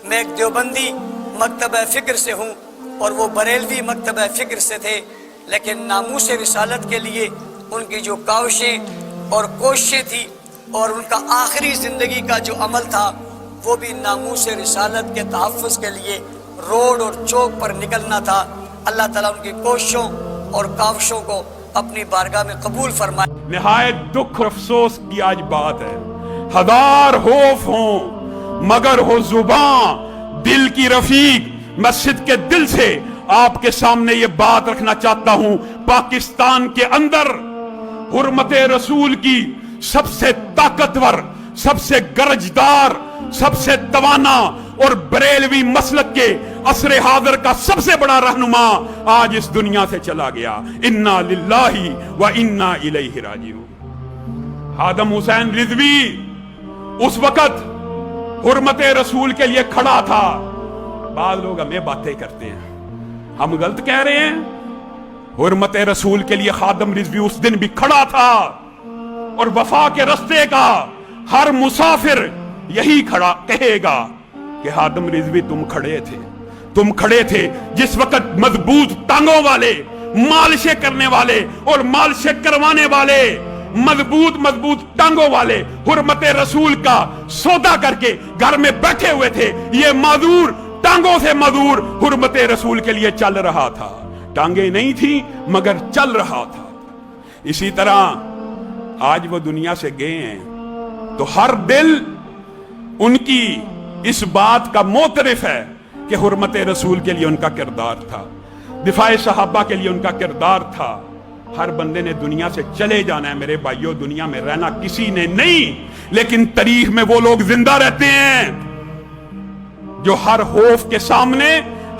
میں ایک دیوبندی مکتبہ فکر سے ہوں اور وہ بریلوی مکتبہ فکر سے تھے، لیکن ناموس رسالت کے لیے ان کی جو کاوشیں اور کوششیں تھی اور ان کا آخری زندگی کا جو عمل تھا وہ بھی ناموس رسالت کے تحفظ کے لیے روڈ اور چوک پر نکلنا تھا۔ اللہ تعالیٰ ان کی کوششوں اور کاوشوں کو اپنی بارگاہ میں قبول فرمائے۔ نہایت دکھ اور افسوس کی آج بات ہے، ہزار خوف ہوں مگر ہو زباں دل کی رفیق۔ مسجد کے دل سے آپ کے سامنے یہ بات رکھنا چاہتا ہوں، پاکستان کے اندر حرمت رسول کی سب سے طاقتور، سب سے گرجدار، سب سے توانا اور بریلوی مسلک کے عصر حاضر کا سب سے بڑا رہنما آج اس دنیا سے چلا گیا۔ انا للہ و انا الیہ راجعون۔ خادم حسین رضوی اس وقت حرمت رسول کے لیے کھڑا تھا۔ بعض لوگ ہمیں باتیں کرتے ہیں، ہم غلط کہہ رہے ہیں؟ حرمت رسول کے لیے خادم رضوی اس دن بھی کھڑا تھا، اور وفا کے رستے کا ہر مسافر یہی کھڑا کہے گا کہ خادم رضوی تم کھڑے تھے جس وقت مضبوط ٹانگوں والے، مالشیں کرنے والے اور مالشیں کروانے والے، مضبوط ٹانگوں والے حرمت رسول کا سودا کر کے گھر میں بیٹھے ہوئے تھے۔ یہ معذور ٹانگوں سے معذور حرمت رسول کے لیے چل رہا تھا، ٹانگیں نہیں تھی مگر چل رہا تھا۔ اسی طرح آج وہ دنیا سے گئے ہیں تو ہر دل ان کی اس بات کا معترف ہے کہ حرمت رسول کے لیے ان کا کردار تھا، دفاع صحابہ کے لیے ان کا کردار تھا۔ ہر بندے نے دنیا سے چلے جانا ہے میرے بھائیوں، دنیا میں رہنا کسی نے نہیں، لیکن تاریخ میں وہ لوگ زندہ رہتے ہیں جو ہر خوف کے سامنے،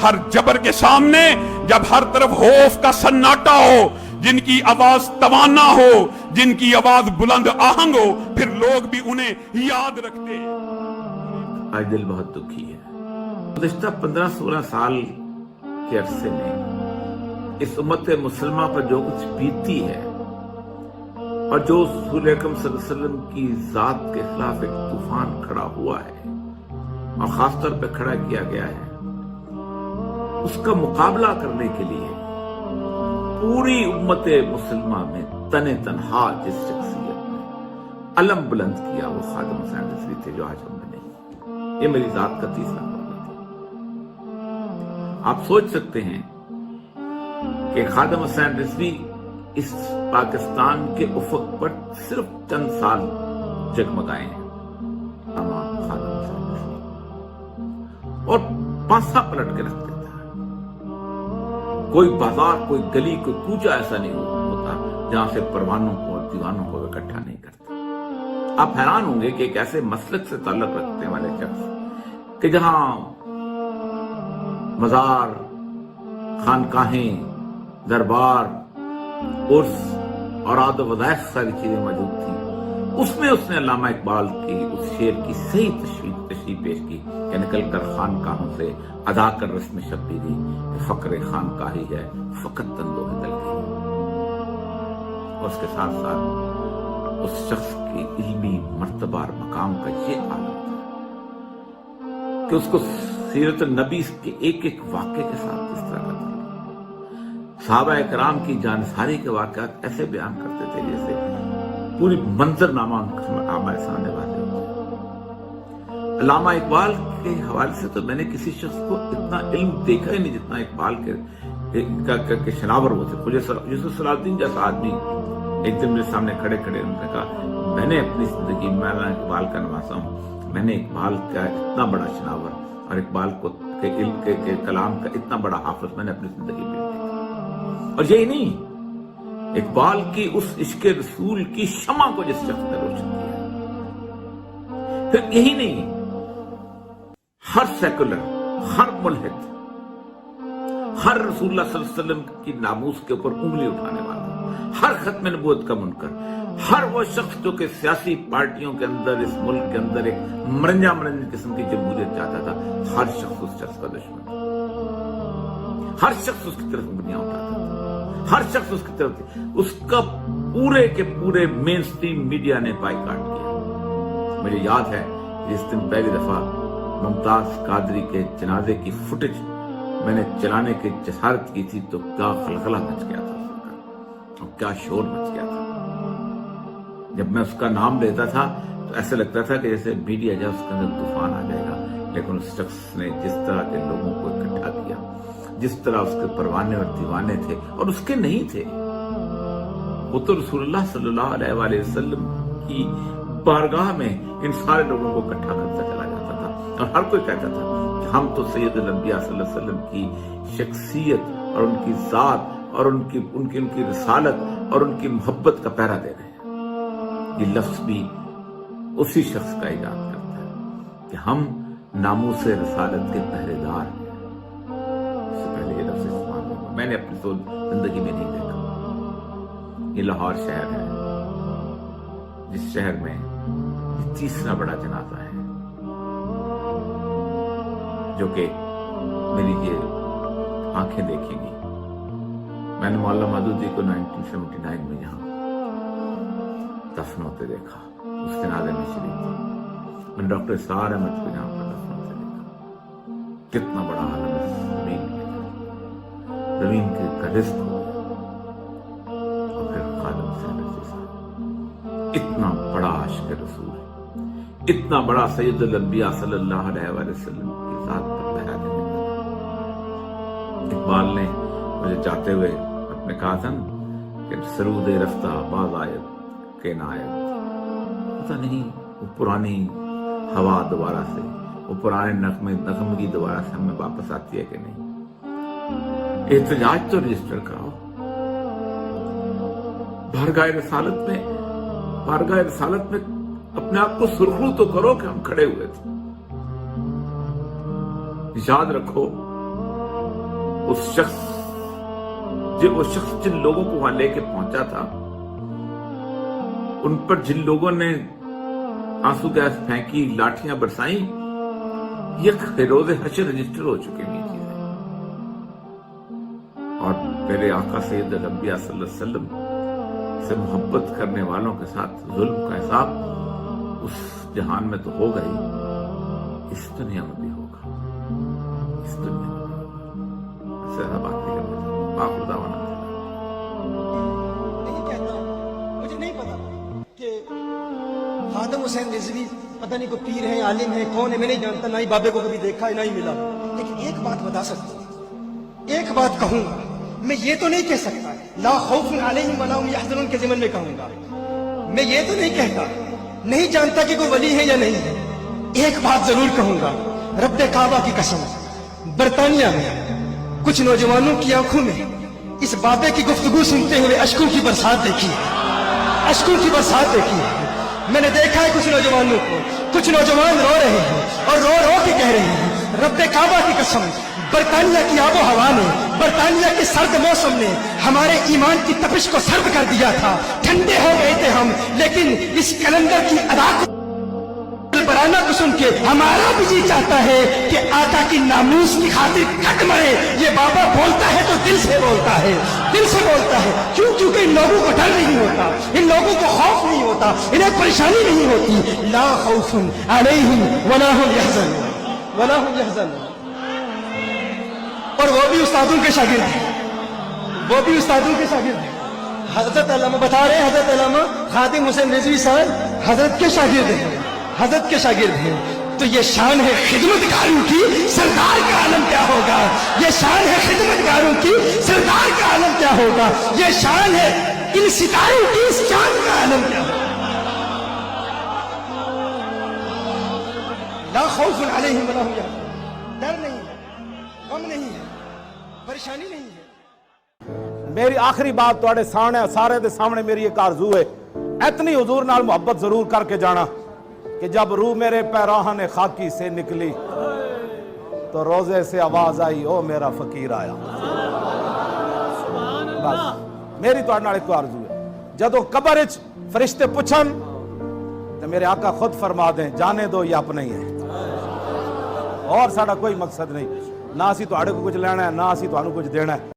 ہر جبر کے سامنے، جب ہر طرف خوف کا سناٹا ہو، جن کی آواز توانا ہو، جن کی آواز بلند آہنگ ہو، پھر لوگ بھی انہیں یاد رکھتے ہیں۔ آج دل بہت دکھی ہے۔ گزشتہ 15-16 سال کے عرصے میں اس امت مسلمہ پر جو کچھ بیتی ہے اور جو رسول اکرم صلی اللہ علیہ وسلم کی ذات کے خلاف ایک طوفان کھڑا ہوا ہے اور خاص طور پہ کھڑا کیا گیا ہے، اس کا مقابلہ کرنے کے لیے پوری امت مسلمہ میں تنہا جس شخصیت نے علم بلند کیا وہ خادم حسین رضوی تھے، جو آج ہم نے نہیں۔ یہ میری ذات کا تیسرا موقع تھا۔ آپ سوچ سکتے ہیں کہ خادم حسین رضوی اس پاکستان کے افق پر صرف چند سال جگمگائے ہیں، تمام خادم حسین رضوی، اور پاسا پلٹ کے رکھ دیتا ہے۔ کوئی بازار، کوئی گلی، کوئی کوچہ ایسا نہیں ہوتا جہاں سے پروانوں کو اور دیوانوں کو اکٹھا نہیں کرتا۔ آپ حیران ہوں گے کہ ایک ایسے مسلک سے تعلق رکھنے والے شخص کہ جہاں مزار، خانقاہیں، دربار، عرس اور عاد و وظائف ساری چیزیں موجود تھیں، اس میں اس نے علامہ اقبال کی اس شعر کی صحیح تشریح پیش کی کہ نکل کر خانقاہوں سے ادا کر رسم شبیری، فقر خانقاہی ہے فقط تندو ہے دل کی۔ اور اس کے ساتھ ساتھ اس شخص کی علمی مرتبہ اور مقام کا یہ عالم تھا کہ اس کو سیرت النبی کے ایک ایک واقعے کے ساتھ اس طرح کا تھا۔ صحابہ اکرام کی جانساری کے واقعات ایسے بیان کرتے تھے جیسے پوری منظر نامہ ہمارے سامنے واضح ہوتا ہے۔ علامہ اقبال کے حوالے سے تو میں نے کسی شخص کو اتنا علم دیکھا ہی نہیں جتنا اقبال کے شناور وہ تھے۔ یوسف صلاح الدین جیسا آدمی ایک دن میرے سامنے کھڑے انہوں نے کہا میں نے اپنی زندگی میں اقبال کا نواسا ہوں، میں نے اقبال کا اتنا بڑا شناور اور اقبال کے علم کے کلام کا اتنا بڑا حافظ میں نے اپنی زندگی میں دیکھا۔ اور یہی نہیں، اقبال کی اس عشق رسول کی شمع کو جس شخص نے روشن کیا، پھر یہی نہیں، ہر سیکولر، ہر ملحد، ہر رسول اللہ صلی اللہ علیہ وسلم کی ناموس کے اوپر انگلی اٹھانے والا، ہر ختم نبوت کا منکر، ہر وہ شخص جو کہ سیاسی پارٹیوں کے اندر اس ملک کے اندر ایک مرنجا قسم کی جمہوریت چاہتا تھا، ہر شخص اس شخص کا دشمن تھا، ہر شخص اس کی طرف انگلیاں اٹھاتا تھا، ہر شخص اس کی طرف، اس کا پورے کے پورے مین سٹریم میڈیا نے بائیکاٹ کیا۔ مجھے یاد ہے جس دن پہلی دفعہ मुमताज कादरी के जनाजे की फुटेज मैंने चलाने की जसारत की थी तो क्या खलखला मच गया था उसका, और क्या शोर मच गया था। जब मैं उसका नाम लेता था तो ऐसा लगता था कि जैसे मीडिया जाए उसके अंदर तूफान आ जाएगा। लेकिन उस शख्स ने जिस तरह के लोगों को इकट्ठा किया, जिस तरह उसके परवाने और दीवाने थे और उसके नहीं थे, वो तो रसूलुल्लाह सल्लल्लाहु अलैहि वसल्लम की बारगाह में इन सारे लोगों को इकट्ठा करता चला जाता था। और हर कोई कहता था कि हम तो सैयदुल अंबिया सल्लल्लाहु अलैहि वसल्लम की शख्सियत और उनकी जात और उनकी रिसालत और उनकी मोहब्बत का पहरा दे रहे हैं। ये लफ्ज भी उसी शख्स का इजाद करता है कि हम नामूस रिसालत के पहरेदार हैं। इससे पहले ये लफ्ज इस्तेमाल नहीं हुआ, मैंने अपनी तो जिंदगी में नहीं देखा। ये लाहौर शहर है, जिस शहर में तीसरा बड़ा जनाजा है, जो कि मेरी ये आंखें देखेंगी। मैंने मौलाना मौदूदी को 1979 में यहाँ दफन होते देखा, उस जनाजे में शरीक था। मैंने डॉक्टर इसरार अहमद को यहाँ पर दफन होते देखा। कितना बड़ा आलम इस जमीन का रिस्क हो गया। और फिर खालिद हुसैन रज़ी साहब, इतना बड़ा आशिक़ रसूल, इतना बड़ा सैयदुल अंबिया सल्लल्लाहु अलैहि वसल्लम की जात पर पहरा देने वाला। इकबाल ने मुझे जाते हुए अपने कहा था कि सरूद रफ्ता बाज आयत के नायत, पता नहीं वो पुरानी हवा दोबारा से, वो पुराने नगमगी दोबारा से हमें वापस आती है कि नहीं। एहतजाज तो रजिस्टर कराओ। बारगाह रिसालत में अपने आप को सुरखरू तो करो कि हम खड़े हुए थे। याद रखो वो शख्स जिन लोगों को वहां लेके पहुंचा था, उन पर जिन लोगों ने आंसू गैस फेंकी, लाठियां बरसाई, ये खिरोज हशर रजिस्टर हो चुके हैं चीजें। और मेरे आका सैयदुल अंबिया सल्लल्लाहु अलैहि वसल्लम से मोहब्बत करने वालों के साथ जुल्म का हिसाब उस जहान में तो होगा ही, इस दुनिया में भी होगा। इस दुनिया में ज्यादा बात नहीं करना चाहता। आखिर दावाना नहीं कहता, मुझे नहीं पता कि खादिम हुसैन रिजवी पता नहीं कोई पीर है, आलिम है, कौन है, मैं नहीं जानता, ना ही बाबे को कभी देखा है, ना ही मिला। लेकिन एक बात बता सकता हूं, एक बात कहूंगा, मैं ये तो नहीं कह सकता ला खौफुन अलैहिम वला हुम यहज़नून के ज़िमन में कहूंगा। मैं ये तो नहीं कहता, नहीं जानता कि कोई वली है या नहीं है। एक बात जरूर कहूंगा, रब्बे काबा की कसम, बरतानिया में कुछ नौजवानों की आंखों में इस बाबे की गुफ्तगू सुनते हुए अश्कों की बरसात देखी, अश्कों की बरसात देखी। मैंने देखा है कुछ नौजवानों को, कुछ नौजवान रो रहे हैं और रो रो के कह रहे हैं, रब्बे काबा की कसम, बरतानिया की आबो हवा ने, बरतानिया के सर्द मौसम ने हमारे ईमान की तपिश को सर्द कर दिया था। ठंडे हो गए थे हम, लेकिन इस कलंदर की अदा को बराना को सुन के हमारा भी जी चाहता है कि आका की नामूस की खातिर कट मरे। ये बाबा बोलता है तो दिल से बोलता है, दिल से बोलता है। क्यों? क्योंकि इन लोगों को डर नहीं होता, इन लोगों को खौफ नहीं होता, इन्हें परेशानी नहीं होती। ला खौफुन अलैहिम वला हुम यहज़नून, वला हुम यहज़नून। और वो भी उस्तादों के शागिर्द हैं, वो भी उस्तादों के शागिर्द हैं। हजरत अल्लामा बता रहे हैं, हजरत अल्लामा खादिम हुसैन रिजवी साहब हजरत के शागिर्द हैं, हजरत के शागिर्द हैं। तो ये शान है खिदमतगारों की, सरदार का आलम क्या होगा। ये शान है खिदमतगारों की, सरदार का आलम क्या होगा। ये शान है इन सितारों की, इस चांद का आलम क्या होगा। ला खौफुन अलैहिम वला हुम यहज़नून, डर नहीं है, गम नहीं है, परेशानी नहीं है। मेरी आखिरी बात तुहाडे सामने, सारे दे सामने मेरी एक आरज़ू है, इतनी हुजूर नाल मोहब्बत जरूर करके जाना कि जब रूह मेरे पैराहन खाकी से निकली तो रोजे से आवाज आई, ओ मेरा फकीर आया। बस मेरी तुहाडे नाल एक आरज़ू है, जदों कब्र विच फरिश्ते पुछन तो मेरे आका खुद फरमा दें, जाने दो ये अपना ही है, और साडा कोई मकसद नहीं, ना असीं तुहाडे को कुछ लेना है, ना असीं तुहानू कुछ देना है।